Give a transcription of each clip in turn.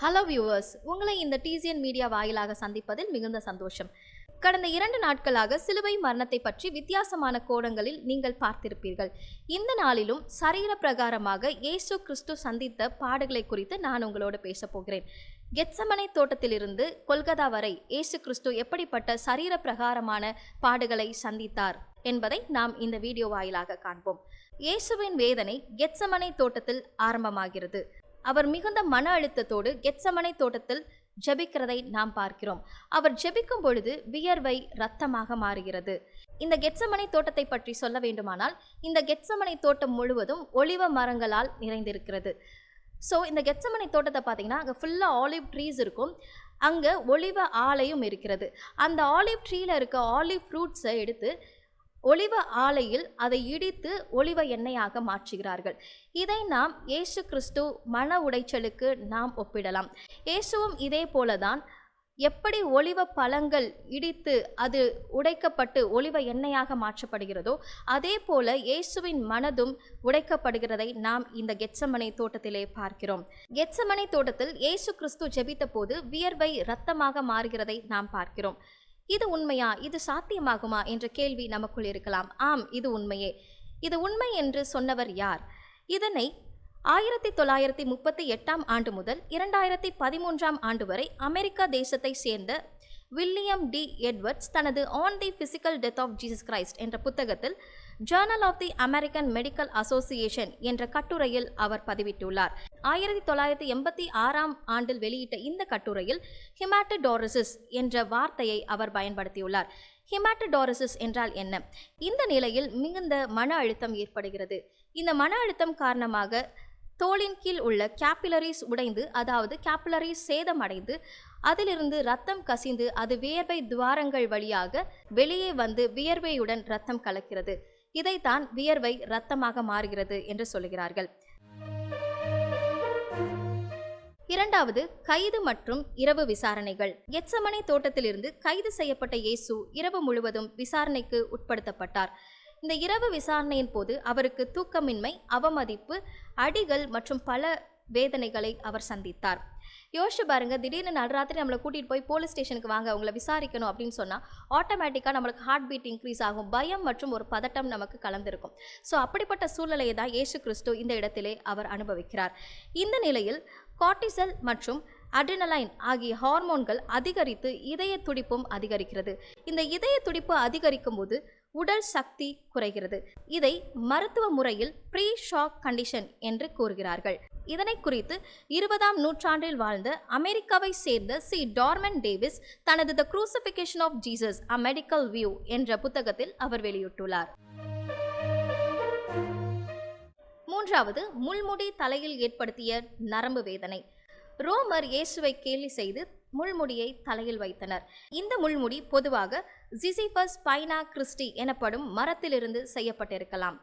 Hello viewers, உங்களை இந்த DCN media வாயிலாக சந்திப்பதில் மிகுந்த சந்தோஷம். கடந்த 2 நாட்களாக சிலுவை மரணத்தை பற்றி வித்தியாசமான கோணங்களில் நீங்கள் பார்த்திருப்பீர்கள். இந்த நாளிலும் சரீர பிரகாரமாக இயேசு கிறிஸ்து சந்தித்த பாடுகளை குறித்து நான் உங்களோடு பேச போகிறேன். கெத்சமனை தோட்டத்திலிருந்து கொல்கத்தா வரை இயேசு கிறிஸ்து எப்படிப்பட்ட சரீர பிரகாரமான பாடுகளை சந்தித்தார் என்பதை நாம் இந்த வீடியோ வாயிலாக காண்போம். இயேசுவின் வேதனை கெத்சமனை தோட்டத்தில் ஆரம்பமாகிறது. அவர் மிகுந்த மன அழுத்தத்தோடு கெத்சமனை தோட்டத்தில் ஜெபிக்கிறதை நாம் பார்க்கிறோம். அவர் ஜெபிக்கும் பொழுது வியர்வை இரத்தமாக மாறுகிறது. இந்த கெத்சமனை தோட்டத்தை பற்றி சொல்ல வேண்டுமானால், இந்த கெத்சமனை தோட்டம் முழுவதும் ஒலிவ மரங்களால் நிறைந்திருக்கிறது. ஸோ இந்த கெத்சமனை தோட்டத்தை பார்த்தீங்கன்னா, அங்கே ஃபுல்லாக ஆலிவ் ட்ரீஸ் இருக்கும். அங்கே ஒலிவ ஆலையும் இருக்கிறது. அந்த ஆலிவ் ட்ரீயில் இருக்க ஆலிவ் ஃப்ரூட்ஸை எடுத்து ஒலிவ ஆலையில் அதை இடித்து ஒலிவ எண்ணெயாக மாற்றுகிறார்கள். இதை நாம் இயேசு கிறிஸ்து மன உடைச்சலுக்கு நாம் ஒப்பிடலாம். இயேசுவும் இதே போலதான், எப்படி ஒலிவ பழங்கள் இடித்து அது உடைக்கப்பட்டு ஒலிவ எண்ணெயாக மாற்றப்படுகிறதோ அதே போல இயேசுவின் மனதும் உடைக்கப்படுகிறதை நாம் இந்த கெத்சமனை தோட்டத்திலே பார்க்கிறோம். கெத்சமனை தோட்டத்தில் இயேசு கிறிஸ்து ஜெபித்த போது வியர்வை இரத்தமாக மாறுகிறதை நாம் பார்க்கிறோம். இது உண்மையா? இது சாத்தியமாகுமா என்ற கேள்வி நமக்குள் இருக்கலாம். ஆம், இது உண்மையே. இது உண்மை என்று சொன்னவர் யார்? இதனை 1938 ஆண்டு முதல் 2013 ஆண்டு வரை அமெரிக்கா தேசத்தை சேர்ந்த வில்லியம் டி எட்வர்ட்ஸ் தனது on the physical death of Jesus Christ என்ற புத்தகத்தில் Journal of the American Medical Association என்ற கட்டுரையில் அவர் பதிவிட்டுள்ளார். 1986 ஆண்டில் வெளியிட்ட இந்த கட்டுரையில் ஹிமாட்டோடோரசிஸ் என்ற வார்த்தையை அவர் பயன்படுத்தியுள்ளார். ஹிமாட்டோடோரசிஸ் என்றால் என்ன? இந்த நிலையில் மிகுந்த மன அழுத்தம் ஏற்படுகிறது. இந்த மன அழுத்தம் காரணமாக தோலின் கீழ் உள்ள கேப்பிலரிஸ் உடைந்து, அதாவது கேப்பிலரிஸ் சேதமடைந்து, அதிலிருந்து இரத்தம் கசிந்து அது வியர்வை துவாரங்கள் வழியாக வெளியே வந்து வியர்வையுடன் இரத்தம் கலக்கிறது. இதைத்தான் வியர்வை இரத்தமாக மாறுகிறது என்று சொல்கிறார்கள். இரண்டாவது, கைது மற்றும் இரவு விசாரணைகள். கெத்சமனை தோட்டத்திலிருந்து கைது செய்யப்பட்ட இயேசு இரவு முழுவதும் விசாரணைக்கு உட்படுத்தப்பட்டார். இந்த இரவு விசாரணையின் போது அவருக்கு தூக்கமின்மை, அவமதிப்பு, அடிகள் மற்றும் பல வேதனைகளை அவர் சந்தித்தார். யோசிச்சு பாருங்க, திடீர்னு நடுராத்திரி நம்மளை கூட்டிகிட்டு போய் போலீஸ் ஸ்டேஷனுக்கு வாங்க, அவங்கள விசாரிக்கணும் அப்படின்னு சொன்னால் ஆட்டோமேட்டிக்காக நம்மளுக்கு ஹார்ட் பீட் இன்க்ரீஸ் ஆகும். பயம் மற்றும் ஒரு பதட்டம் நமக்கு கலந்திருக்கும். ஸோ அப்படிப்பட்ட சூழ்நிலையை தான் இயேசு கிறிஸ்து இந்த இடத்திலே அவர் அனுபவிக்கிறார். இந்த நிலையில் கார்டிசல் மற்றும் அட்ரினலைன் ஆகிய ஹார்மோன்கள் அதிகரித்து இதய துடிப்பும் அதிகரிக்கிறது. இந்த இதய துடிப்பு அதிகரிக்கும் போது உடல் சக்தி குறைகிறது. இதை மருத்துவ முறையில் ப்ரீ ஷாக் கண்டிஷன் என்று கூறுகிறார்கள். இதனை குறித்து 20ஆம் நூற்றாண்டில் வாழ்ந்த அமெரிக்காவை சேர்ந்த சி டார்மன் டேவிஸ் தனது the crucifixion of Jesus a medical view என்ற புத்தகத்தில் அவர் வெளியிட்டுள்ளார். மூன்றாவது, முள்முடி தலையில் ஏற்படுத்திய நரம்பு வேதனை. ரோமர் இயேசுவை கேலி செய்து முள்முடியை தலையில் வைத்தனர். இந்த முள்முடி பொதுவாக ஜிசிபஸ் பைனா கிறிஸ்டி எனப்படும் மரத்திலிருந்து செய்யப்பட்டிருக்கலாம்.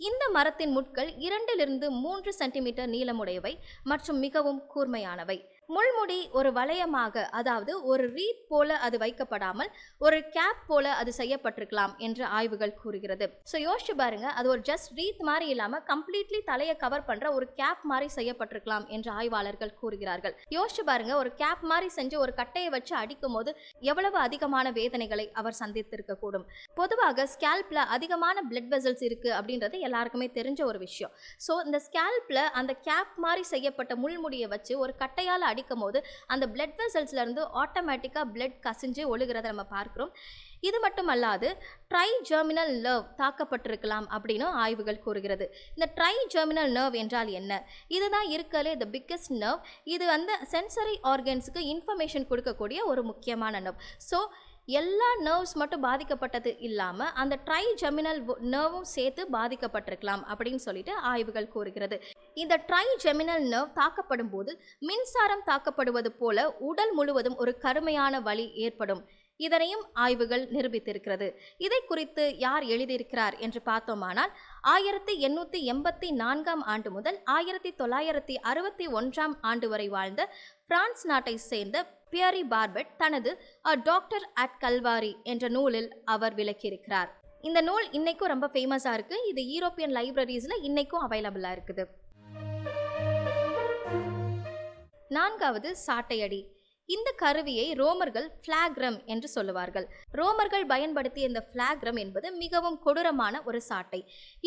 இந்த மரத்தின் முட்கள் 2 to 3 சென்டிமீட்டர் நீளமுடையவை மற்றும் மிகவும் கூர்மையானவை. முள்முடி ஒரு வளையமாக, அதாவது ஒரு ரீத் போல அது வைக்கப்படாமல் ஒரு கேப் போல அது செய்யப்பட்டிருக்கலாம் என்று ஆய்வுகள் கூறுகிறது. ஸோ யோசிச்சு பாருங்க, அது ஒரு ஜஸ்ட் ரீத் மாதிரி இல்லாமல் கம்ப்ளீட்லி தலையை கவர் பண்ற ஒரு கேப் மாதிரி செய்யப்பட்டிருக்கலாம் என்று ஆய்வாளர்கள் கூறுகிறார்கள். யோசிச்சு பாருங்க, ஒரு கேப் மாதிரி செஞ்சு ஒரு கட்டையை வச்சு அடிக்கும் போது எவ்வளவு அதிகமான வேதனைகளை அவர் சந்தித்திருக்க கூடும். பொதுவாக ஸ்கேல்ப்ல அதிகமான பிளட் வெசல்ஸ் இருக்கு அப்படின்றது எல்லாருக்குமே தெரிஞ்ச ஒரு விஷயம். ஸோ இந்த ஸ்கேல்ப்ல அந்த கேப் மாதிரி செய்யப்பட்ட முள்முடியை வச்சு ஒரு கட்டையால் அடிக்கும் போது அந்த பிளட் வெசல்ஸ்ல இருந்து ஆட்டோமேட்டிக்கா பிளட் கசிஞ்சு ஒழுகிறத நம்ம பார்க்கிறோம். இது மட்டும் அல்லாது ட்ரை ஜெர்மினல் நர்வ் தாக்கப்பட்டிருக்கலாம் அப்படின்னு ஆய்வுகள் கூறுகிறது. இந்த ட்ரை ஜெர்மினல் நர்வ் என்றால் என்ன? இதுதான் இருக்கலே த பிக்கஸ்ட் நர்வ். இது வந்து சென்சரி ஆர்கன்ஸுக்கு இன்ஃபர்மேஷன் கொடுக்கக்கூடிய ஒரு முக்கியமான நர்வ். ஸோ எல்லா நர்வ்ஸ் மட்டும் பாதிக்கப்பட்டது இல்லாமல் அந்த ட்ரை ஜெர்மினல் நர்வும் சேர்த்து பாதிக்கப்பட்டிருக்கலாம் அப்படின்னு சொல்லிட்டு ஆய்வுகள் கூறுகிறது. இந்த ட்ரை ஜெர்மினல் நர்வ் தாக்கப்படும் போது மின்சாரம் தாக்கப்படுவது போல உடல் முழுவதும் ஒரு கருமையான வலி ஏற்படும். இதனையும் ஆய்வுகள் நிரூபித்திருக்கிறது. இதை குறித்து யார் எழுதியிருக்கிறார் என்று பார்த்தோமானால் 1884 ஆண்டு முதல் 1961 ஆண்டு வரை வாழ்ந்த பிரான்ஸ் நாட்டை சேர்ந்த பியரி பார்பெட் தனது டாக்டர் அட் கல்வாரி என்ற நூலில் அவர் விளக்கியிருக்கிறார். இந்த நூல் இன்னைக்கும் ரொம்ப ஃபேமஸாக இருக்குது. இது யூரோப்பியன் லைப்ரரிஸில் இன்னைக்கும் அவைலபிளாக இருக்குது. 4வது சாட்டையடி. இந்த கருவியை ரோமர்கள் பிளாக்ரம் என்று சொல்லுவார்கள். ரோமர்கள் பயன்படுத்திய இந்த பிளாக்ரம் என்பது மிகவும் கொடூரமான ஒரு சாட்டை.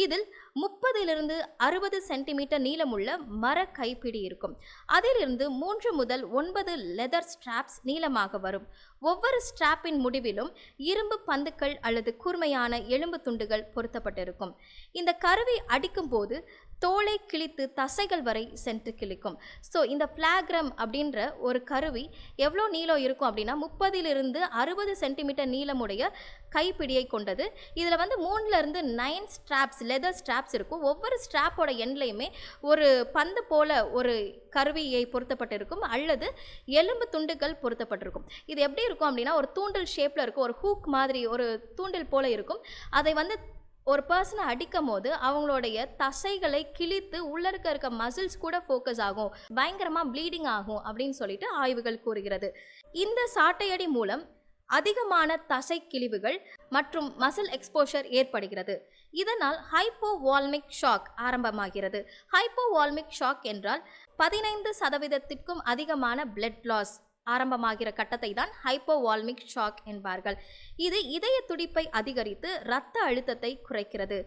இதில் 30 to 60 சென்டிமீட்டர் நீளமுள்ள மர கைப்பிடி இருக்கும். அதிலிருந்து 3 முதல் 9 லெதர் ஸ்ட்ராப்ஸ் நீளமாக வரும். ஒவ்வொரு ஸ்ட்ராப்பின் முடிவிலும் இரும்பு பந்துக்கள் அல்லது கூர்மையான எலும்பு துண்டுகள் பொருத்தப்பட்டிருக்கும். இந்த கருவி அடிக்கும் போது தோலை கிழித்து தசைகள் வரை சென்று கிழிக்கும். ஸோ இந்த பிளாக்ரம் அப்படின்ற ஒரு கருவி எவ்வளோ நீளம் இருக்கும் அப்படின்னா 30 to 60 சென்டிமீட்டர் நீளமுடைய கைப்பிடியை கொண்டது. இதில் 3 to 9 ஸ்ட்ராப்ஸ், லெதர் ஸ்ட்ராப்ஸ் இருக்கும். ஒவ்வொரு ஸ்ட்ராப்போட எண்ட்லையுமே ஒரு பந்து போல ஒரு கருவியை பொருத்தப்பட்டிருக்கும் அல்லது எலும்பு துண்டுகள் பொருத்தப்பட்டிருக்கும். இது எப்படி இருக்கும் அப்படின்னா ஒரு தூண்டில் ஷேப்பில் இருக்கும், ஒரு ஹூக் மாதிரி ஒரு தூண்டில் போல இருக்கும். அதை ஒரு பர்சனை அடிக்கும் போது அவங்களுடைய தசைகளை கிழித்து உள்ள இருக்க மசில்ஸ் கூட ஃபோக்கஸ் ஆகும், பயங்கரமாக ப்ளீடிங் ஆகும் அப்படின்னு சொல்லிட்டு ஆய்வுகள் கூறுகிறது. இந்த சாட்டையடி மூலம் அதிகமான தசை கிழிவுகள் மற்றும் மசில் எக்ஸ்போஷர் ஏற்படுகிறது. இதனால் ஹைப்போவால்மிக் ஷாக் ஆரம்பமாகிறது. ஹைப்போவால்மிக் ஷாக் என்றால் 15% அதிகமான பிளட் லாஸ் ஆரம்பமாகிற கட்டத்தை தான் ஹைப்போவால்மிக் ஷாக் என்பார்கள். இது இதய துடிப்பை அதிகரித்து இரத்த அழுத்தத்தை குறைக்கிறது.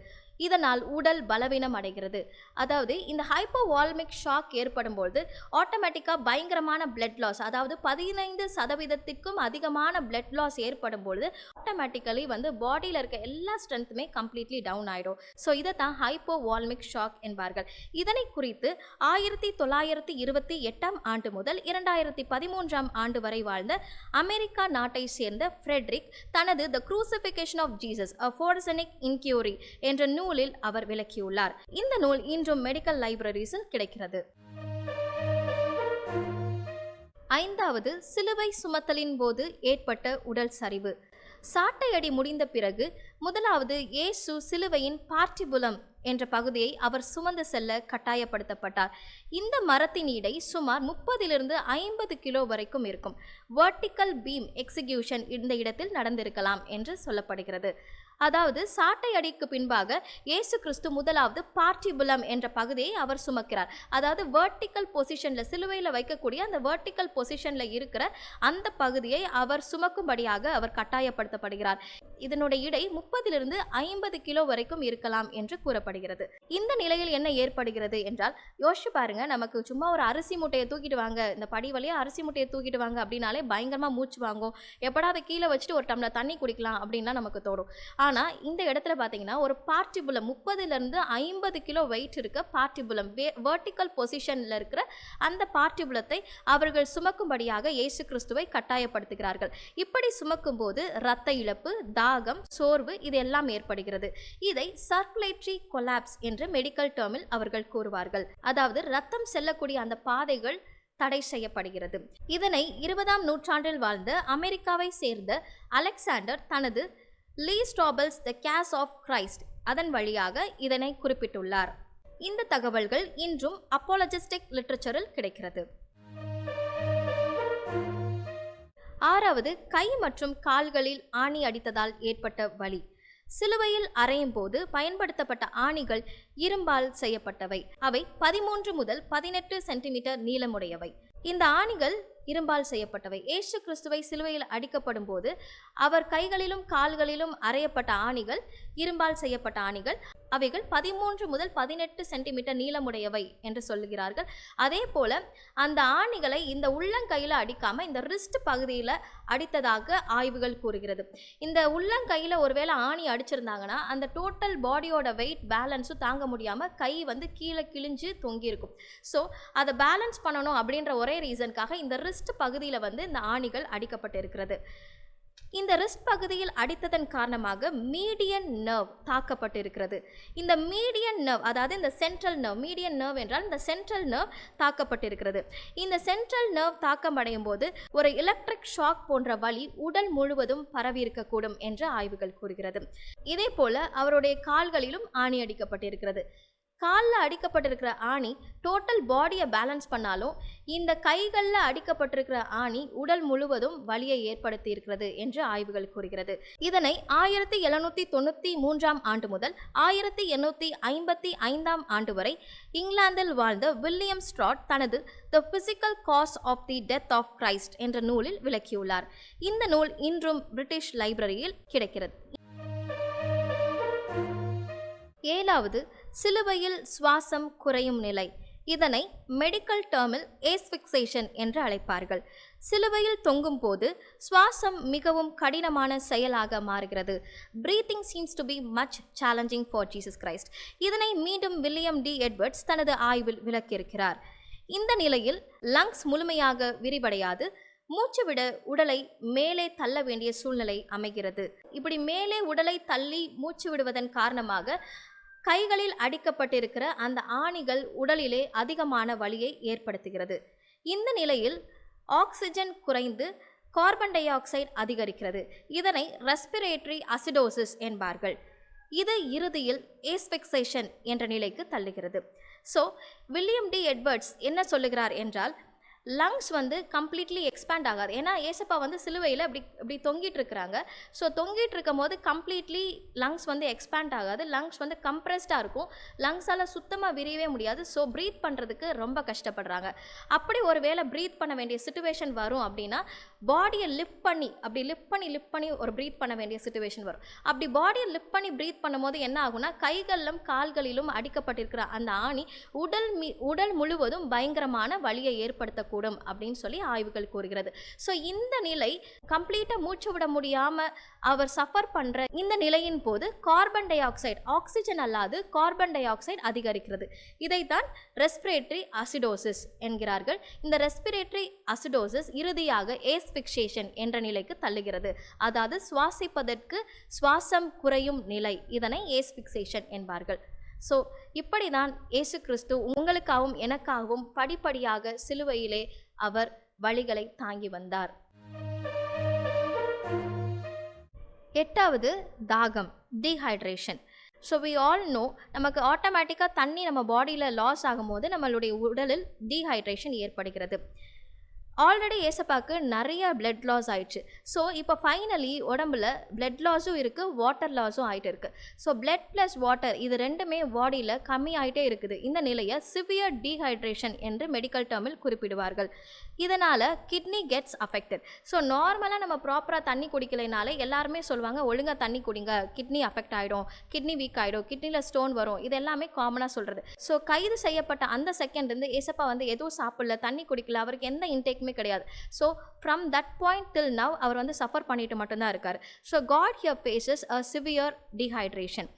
இதனால் உடல் பலவீனம் அடைகிறது. அதாவது இந்த ஹைப்போவால்மிக் ஷாக் ஏற்படும் பொழுது ஆட்டோமேட்டிக்காக பயங்கரமான பிளட் லாஸ், அதாவது 15% அதிகமான பிளட் லாஸ் ஏற்படும் பொழுது ஆட்டோமேட்டிக்கலி பாடியில் இருக்க எல்லா ஸ்ட்ரென்த்துமே கம்ப்ளீட்லி டவுன் ஆகிடும். ஸோ இதை தான் ஹைப்போவால்மிக் ஷாக் என்பார்கள். இதனை குறித்து 1928 ஆண்டு முதல் 2013 ஆண்டு வரை வாழ்ந்த அமெரிக்கா நாட்டை சேர்ந்த ஃப்ரெட்ரிக் தனது த க்ரூசிஃபிகேஷன் ஆஃப் ஜீசஸ் அ ஃபோர்சனிக் இன்க்யூரி என்ற நூலில் அவர் விளக்கியுள்ளார். இந்த நூல் இன்றும் மெடிக்கல் லைப்ரரிஸில் கிடைக்கிறது. 5வது சிலுவை சுமத்தலின் போது ஏற்பட்ட உடல் சரிவு. சாட்டையடி முடிந்த பிறகு முதலாவது இயேசு சிலுவையின் பார்ட்டிபுலம் என்ற பகுதியை அவர் சுமந்து செல்ல கட்டாயப்படுத்தப்பட்டார். இந்த மரத்தின் இடை சுமார் 30 to 50 கிலோ வரைக்கும் இருக்கும். வெர்டிக்கல் பீம் எக்ஸிகியூஷன் இந்த இடத்தில் நடந்திருக்கலாம் என்று சொல்லப்படுகிறது. அதாவது சாட்டை அடிக்கு பின்பாக இயேசு கிறிஸ்து முதலாவது பார்ட்டிபுலம் என்ற பகுதியை அவர் சுமக்கிறார். அதாவது வெர்டிக்கல் பொசிஷனில், சிலுவையில் வைக்கக்கூடிய அந்த வெர்டிக்கல் பொசிஷனில் இருக்கிற அந்த பகுதியை அவர் சுமக்கும்படியாக அவர் கட்டாயப்படுத்தப்படுகிறார். இதனுடைய இடை 30 to 50 கிலோ வரைக்கும் இருக்கலாம் என்று கூறப்படுகிறது. இந்த நிலையில் என்ன ஏற்படுகிறது என்றால், யோசிச்சு பாருங்க, நமக்கு சும்மா ஒரு அரிசி மூட்டையை தூக்கிட்டு வாங்க, இந்த படி வழியா அரிசி மூட்டையை தூக்கிட்டு வாங்க அப்படின்னாலே பயங்கரமாக மூச்சு வாங்கும். எப்படா அதை கீழே வச்சுட்டு ஒரு டம்ளர் தண்ணி குடிக்கலாம் அப்படின்லாம் நமக்கு தோணும். ஆனால் இந்த இடத்துல பார்த்தீங்கன்னா ஒரு பார்ட்டிபுலம் 30 to 50 கிலோ வெயிட் இருக்க பார்ட்டிபுலம், வெர்டிக்கல் பொசிஷனில் இருக்கிற அந்த பார்ட்டிபுலத்தை அவர்கள் சுமக்கும்படியாக இயேசு கிறிஸ்துவை கட்டாயப்படுத்துகிறார்கள். இப்படி சுமக்கும் போது இரத்த இழப்பு, தாகம், சோர்வு இது எல்லாம் ஏற்படுகிறது. இதை சர்க்குலேட்டரி கொலாப்ஸ் என்று மெடிக்கல் டேர்மில் அவர்கள் கூறுவார்கள். அதாவது ரத்தம் செல்லக்கூடிய அந்த பாதைகள் தடை செய்யப்படுகிறது. இதனை 20ஆம் நூற்றாண்டில் வாழ்ந்த அமெரிக்காவை சேர்ந்த அலெக்சாண்டர் தனது லீ ஸ்ட்ராபல்ஸ் த கேஸ் ஆஃப் கிரைஸ்ட் அதன் வழியாக இதனை குறிப்பிட்டுள்ளார். இந்த தகவல்கள் இன்றும் அப்போலஜிஸ்டிக் லிட்ரேச்சரில் கிடைக்கிறது. 6வது கை மற்றும் கால்களில் ஆணி அடித்ததால் ஏற்பட்ட வலி. சிலுவையில் அறையும் போது பயன்படுத்தப்பட்ட ஆணிகள் இரும்பால் செய்யப்பட்டவை. அவை 13 முதல் 18 சென்டிமீட்டர் நீளமுடையவை. இந்த ஆணிகள் இரும்பால் செய்யப்பட்டவை. இயேசு கிறிஸ்துவை சிலுவையில் அடிக்கப்படும் போது அவர் கைகளிலும் கால்களிலும் அறையப்பட்ட ஆணிகள் இரும்பால் செய்யப்பட்ட ஆணிகள். அவைகள் 13 முதல் 18 சென்டிமீட்டர் நீளமுடையவை என்று சொல்லுகிறார்கள். அதே போல அந்த ஆணிகளை இந்த உள்ளங்கையில் அடிக்காம இந்த ரிஸ்ட் பகுதியில் அடித்ததாக ஆய்வுகள் கூறுகிறது. இந்த உள்ளங்கையில் ஒருவேளை ஆணி அடிச்சிருந்தாங்கன்னா அந்த டோட்டல் பாடியோட வெயிட் பேலன்ஸும் தாங்க முடியாமல் கை கீழே கிழிஞ்சு தொங்கியிருக்கும். ஸோ அதை பேலன்ஸ் பண்ணணும் அப்படின்ற ஒரே ரீசனுக்காக இந்த ரிஸ்ட் பகுதியில் இந்த ஆணிகள் அடிக்கப்பட்டிருக்கிறது. இந்த ரிஸ்ட் பகுதியில் அடித்ததன் காரணமாக மீடியன் நர்வ் தாக்கப்பட்டிருக்கிறது. இந்த மீடியன் நர்வ், அதாவது இந்த சென்ட்ரல் நர்வ், மீடியன் நர்வ் என்றால் இந்த சென்ட்ரல் நர்வ் தாக்கப்பட்டிருக்கிறது. இந்த சென்ட்ரல் நர்வ் தாக்கமடையும் போது ஒரு எலக்ட்ரிக் ஷாக் போன்ற வலி உடல் முழுவதும் பரவி இருக்கக்கூடும் என்று ஆய்வுகள் கூறுகிறது. இதே போல அவருடைய கால்களிலும் ஆணி அடிக்கப்பட்டிருக்கிறது. காலில் அடிக்கப்பட்டிருக்கிற ஆணி டோட்டல் பாடியை பேலன்ஸ் பண்ணாலும் இந்த கைகளில் அடிக்கப்பட்டிருக்கிற ஆணி உடல் முழுவதும் வலியை ஏற்படுத்தி இருக்கிறது என்று ஆய்வுகள் கூறுகிறது. இதனை 1793 ஆண்டு முதல் 1855 ஆண்டு வரை இங்கிலாந்தில் வாழ்ந்த வில்லியம் ஸ்ட்ராட் தனது the physical cause of the death of Christ என்ற நூலில் விளக்கியுள்ளார். இந்த நூல் இன்றும் பிரிட்டிஷ் லைப்ரரியில் கிடைக்கிறது. 7வது, சிலுவையில் சுவாசம் குறையும் நிலை. இதனை மெடிக்கல் டேர்மில் ஏஸ்பிக்சேஷன் என்று அழைப்பார்கள். சிலுவையில் தொங்கும் போது சுவாசம் மிகவும் கடினமான செயலாக மாறுகிறது. Breathing seems to be much challenging for Jesus Christ. இதனை மீண்டும் வில்லியம் டி எட்வர்ட்ஸ் தனது ஆய்வில் விளக்கியிருக்கிறார். இந்த நிலையில் லங்ஸ் முழுமையாக விரிவடையாது, மூச்சு விட உடலை மேலே தள்ள வேண்டிய சூழ்நிலை அமைகிறது. இப்படி மேலே உடலை தள்ளி மூச்சு விடுவதன் காரணமாக கைகளில் அடிக்கப்பட்டிருக்கிற அந்த ஆணிகள் உடலிலே அதிகமான வலியை ஏற்படுத்துகிறது. இந்த நிலையில் ஆக்சிஜன் குறைந்து கார்பன் டை ஆக்சைடு அதிகரிக்கிறது. இதனை ரெஸ்பிரேட்டரி அசிடோசிஸ் என்பார்கள். இது இறுதியில் ஏஸ்பிக்சேஷன் என்ற நிலைக்கு தள்ளுகிறது. ஸோ வில்லியம் டி எட்வர்ட்ஸ் என்ன சொல்லுகிறார் என்றால், லங்ஸ் கம்ப்ளீட்லி எக்ஸ்பேண்ட் ஆகாது. ஏன்னா ஏசப்பா சிலுவையில் இப்படி தொங்கிட்டு இருக்கிறாங்க. ஸோ தொங்கிட்டு இருக்கும் போது கம்ப்ளீட்லி லங்ஸ் எக்ஸ்பேண்ட் ஆகாது. லங்ஸ் கம்ப்ரெஸ்டாக இருக்கும். லங்ஸால் சுத்தமாக விரியவே முடியாது. ஸோ ப்ரீத் பண்ணுறதுக்கு ரொம்ப கஷ்டப்படுறாங்க. அப்படி ஒரு வேளை ப்ரீத் பண்ண வேண்டிய சுச்சுவேஷன் வரும் அப்படின்னா பாடியை லிஃப்ட் பண்ணி ஒரு ப்ரீத் பண்ண வேண்டிய சுச்சுவேஷன் வரும். அப்படி பாடியை லிஃப்ட் பண்ணி ப்ரீத் பண்ணும்போது என்ன ஆகும்னா கைகளிலும் கால்களிலும் அடிக்கப்பட்டிருக்கிற அந்த ஆணி உடல் முழுவதும் பயங்கரமான வலியை ஏற்படுத்த கூடும் அப்படின்னு சொல்லி ஆய்வுகள் கூறுகிறது. ஸோ இந்த நிலை கம்ப்ளீட்டாக மூச்சு விட முடியாமல் அவர் சஃபர் பண்ணுற இந்த நிலையின் போது கார்பன் டை ஆக்சைடு, ஆக்சிஜன் அல்லாது கார்பன் டை ஆக்சைடு அதிகரிக்கிறது. இதைத்தான் ரெஸ்பிரேட்டரி அசிடோசிஸ் என்கிறார்கள். இந்த ரெஸ்பிரேட்டரி அசிடோசிஸ் இறுதியாக ஏஸ்பிக்சேஷன் என்ற நிலைக்கு தள்ளுகிறது. அதாவது சுவாசிப்பதற்கு சுவாசம் குறையும் நிலை. இதனை ஏஸ்பிக்சேஷன் என்பார்கள். ஸோ இப்படி தான் இயேசு கிறிஸ்து உங்களுக்காகவும் எனக்காகவும் படிப்படியாக சிலுவையிலே அவர் வலிகளை தாங்கி வந்தார். 8வது, தாகம், dehydration. So we all know, நமக்கு ஆட்டோமேட்டிக்காக தண்ணி நம்ம பாடியில் லாஸ் ஆகும்போது நம்மளுடைய உடலில் டீஹைட்ரேஷன் ஏற்படுகிறது. ஆல்ரெடி ஏசப்பாக்கு நிறைய பிளட் லாஸ் ஆயிடுச்சு. ஸோ இப்போ ஃபைனலி உடம்புல பிளட் லாஸும் இருக்குது, வாட்டர் லாஸும் ஆகிட்டு இருக்குது. ஸோ பிளட் ப்ளஸ் வாட்டர் இது ரெண்டுமே பாடியில் கம்மி ஆகிட்டே இருக்குது. இந்த நிலையை சிவியர் டீஹைட்ரேஷன் என்று மெடிக்கல் டேர்மில் குறிப்பிடுவார்கள். இதனால் கிட்னி கெட்ஸ் அஃபெக்டட். ஸோ நார்மலாக நம்ம ப்ராப்பராக தண்ணி குடிக்கலைனாலே எல்லாருமே சொல்லுவாங்க, ஒழுங்காக தண்ணி குடிங்க, கிட்னி அஃபெக்ட் ஆகிடும், கிட்னி வீக் ஆகிடும், கிட்னியில் ஸ்டோன் வரும். இது எல்லாமே காமனாக சொல்கிறது. ஸோ கைது செய்யப்பட்ட அந்த செகண்ட் ஏசப்பா எதுவும் சாப்பிடல, தண்ணி குடிக்கல, அவருக்கு எந்த இன்டேக்குமே கிடையாது. So from that point till now அவர் சஃபர் பண்ணிட்டு மட்டும்தான் இருக்கார். So God here faces a severe dehydration.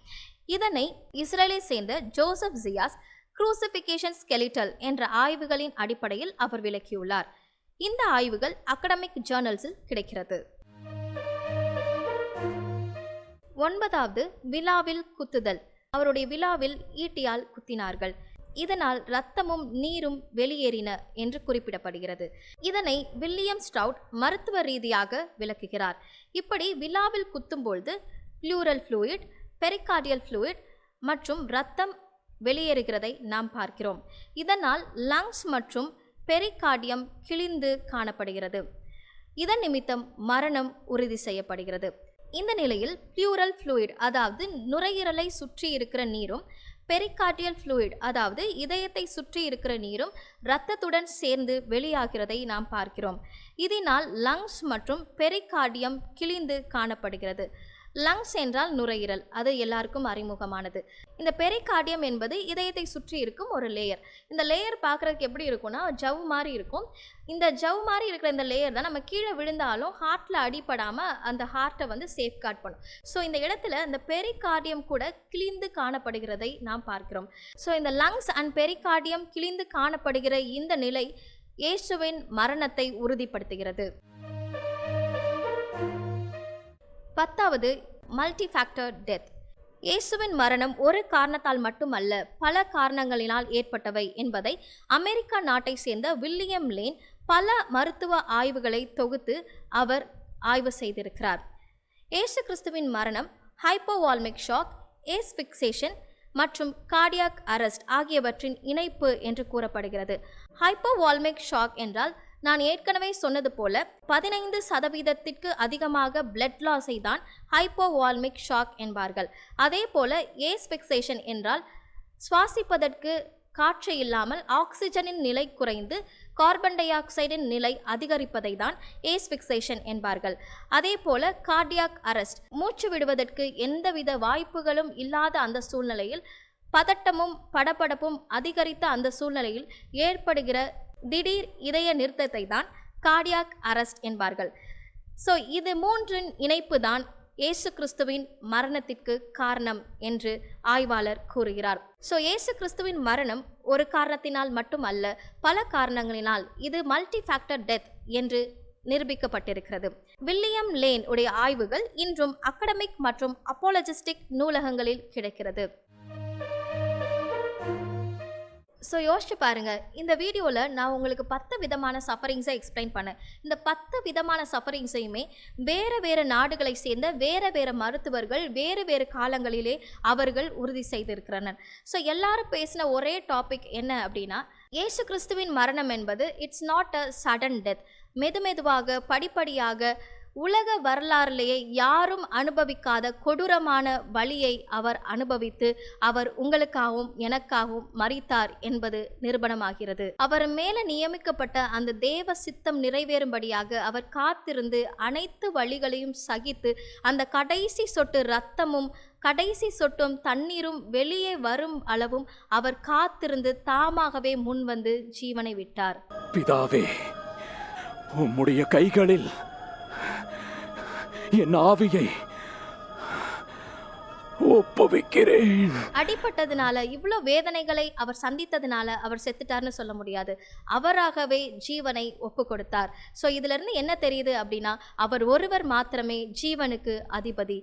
இதனை இஸ்ரேலை சேர்ந்த ஜோசப் ஜியாஸ் க்ரூசிஃபிகேஷன் ஸ்கெலிட்டல் என்ற ஆய்வுகளின் அடிப்படையில் அவர் விளக்கியுள்ளார். இந்த ஆய்வுகள் அகடமிக் ஜேர்னல்ஸில் கிடைக்கிறது. 9வது, விலாவில் குத்துதல். அவருடைய விலாவில் ஈட்டியால் குத்தினார்கள். இதனால் இரத்தமும் நீரும் வெளியேறின என்று குறிப்பிடப்படுகிறது. இதனை வில்லியம் ஸ்ட்ரவுட் மருத்துவ ரீதியாக விளக்குகிறார். இப்படி விலாவில் குத்தும்பொழுது ப்ளூரல் ஃப்ளூயிட், பெரிகார்டியல் ஃப்ளூயிட் மற்றும் இரத்தம் வெளியேறுகிறதை நாம் பார்க்கிறோம். இதனால் லங்ஸ் மற்றும் பெரிகார்டியம் கிழிந்து காணப்படுகிறது. இதன் நிமித்தம் மரணம் உறுதி செய்யப்படுகிறது. இந்த நிலையில் ப்ளூரல் ஃப்ளூயிட் அதாவது நுரையீரலை சுற்றி இருக்கிற நீரும், பெரிகார்டியல் ஃப்ளூயிட் அதாவது இதயத்தை சுற்றி இருக்கிற நீரும் இரத்தத்துடன் சேர்ந்து வெளியாகிறதை நாம் பார்க்கிறோம். இதனால் லங்ஸ் மற்றும் பெரிகார்டியம் கிழிந்து காணப்படுகிறது. லங்ஸ் என்றால் நுரையீரல், அது எல்லாருக்கும் அறிமுகமானது. இந்த பெரிகார்டியம் என்பது இதயத்தை சுற்றி இருக்கும் ஒரு லேயர். இந்த லேயர் பார்க்குறதுக்கு எப்படி இருக்கும்னா ஜவ் மாதிரி இருக்கும். இந்த ஜவ் மாதிரி இருக்கிற இந்த லேயர் தான் நம்ம கீழே விழுந்தாலும் ஹார்ட்டில் அடிபடாமல் அந்த ஹார்ட்டை சேஃப்கார்ட் பண்ணும். ஸோ இந்த இடத்துல இந்த பெரிகார்டியம் கூட கிழிந்து காணப்படுகிறதை நாம் பார்க்கிறோம். ஸோ இந்த லங்ஸ் அண்ட் பெரிகார்டியம் கிழிந்து காணப்படுகிற இந்த நிலை இயேசுவின் மரணத்தை உறுதிப்படுத்துகிறது. 10வது, மல்டிஃபேக்டர் டெத். இயேசுவின் மரணம் ஒரு காரணத்தால் மட்டுமல்ல, பல காரணங்களினால் ஏற்பட்டவை என்பதை அமெரிக்கா நாட்டை சேர்ந்த வில்லியம் லேன் பல மருத்துவ ஆய்வுகளை தொகுத்து அவர் ஆய்வு செய்திருக்கிறார். இயேசு கிறிஸ்துவின் மரணம் ஹைப்போவால்மிக் ஷாக், ஏஸ்பிக்சேஷன், மற்றும் கார்டியாக் அரெஸ்ட் ஆகியவற்றின் இணைப்பு என்று கூறப்படுகிறது. ஹைப்போவால்மிக் ஷாக் என்றால் நான் ஏற்கனவே சொன்னது போல 15% அதிகமாக பிளட் லாஸை தான் ஹைப்போவால்மிக் ஷாக் என்பார்கள். அதே போல ஏஸ்பிக்சேஷன் என்றால் சுவாசிப்பதற்கு காற்று இல்லாமல் ஆக்சிஜனின் நிலை குறைந்து கார்பன் டை ஆக்சைடின் நிலை அதிகரிப்பதை தான் ஏஸ்பிக்சேஷன் என்பார்கள். அதே போல கார்டியாக் அரெஸ்ட் மூச்சு விடுவதற்கு எந்தவித வாய்ப்புகளும் இல்லாத அந்த சூழ்நிலையில் பதட்டமும் படபடப்பும் அதிகரித்த அந்த சூழ்நிலையில் ஏற்படுகிற திடீர் இதய நிறுத்தத்தை தான் கார்டியாக் அரெஸ்ட் என்பார்கள். ஸோ இது மூன்றின் இணைப்பு தான் இயேசு கிறிஸ்துவின் மரணத்திற்கு காரணம் என்று ஆய்வாளர் கூறுகிறார். ஸோ இயேசு கிறிஸ்துவின் மரணம் ஒரு காரணத்தினால் மட்டும் அல்ல, பல காரணங்களினால் இது மல்டி ஃபேக்டர் டெத் என்று நிரூபிக்கப்பட்டிருக்கிறது. வில்லியம் லேன் உடைய ஆய்வுகள் இன்றும் அகடமிக் மற்றும் அப்பாலஜிஸ்டிக் நூலகங்களில் கிடைக்கிறது. ஸோ யோசிச்சு பாருங்க, இந்த வீடியோவில் நான் உங்களுக்கு 10 விதமான சஃபரிங்ஸை எக்ஸ்பிளைன் பண்ணேன். இந்த 10 விதமான சஃபரிங்ஸையுமே வேறு நாடுகளை சேர்ந்த வேறு மருத்துவர்கள் வேறு காலங்களிலே அவர்கள் உறுதி செய்திருக்கிறனர். ஸோ எல்லாரும் பேசின ஒரே டாபிக் என்ன அப்படின்னா, இயேசு கிறிஸ்துவின் மரணம் என்பது it's not a sudden death. மெதுமெதுவாக படிப்படியாக உலக வரலாறிலேயே யாரும் அனுபவிக்காத கொடூரமான வலியை அவர் அனுபவித்து அவர் உங்களுக்காகவும் எனக்காகவும் மரித்தார் என்பது நிரூபணமாகிறது. அவர் மேல நியமிக்கப்பட்ட அந்த தேவ சித்தம் நிறைவேறும்படியாக அவர் காத்திருந்து அனைத்து வழிகளையும் சகித்து அந்த கடைசி சொட்டு இரத்தமும் கடைசி சொட்டும் தண்ணீரும் வெளியே வரும் அளவும் அவர் காத்திருந்து தாமாகவே முன்வந்து ஜீவனை விட்டார். பிதாவே, உம்முடைய கைகளில் என் ஆவியை ஒப்புவிக்கிறேன். அடிப்பட்டதுனால இவ்வளோ வேதனைகளை அவர் சந்தித்ததுனால அவர் செத்துட்டார்னு சொல்ல முடியாது. அவராகவே ஜீவனை ஒப்பு கொடுத்தார். ஸோ இதுல இருந்து என்ன தெரியுது அப்படின்னா, அவர் ஒருவர் மாத்திரமே ஜீவனுக்கு அதிபதி.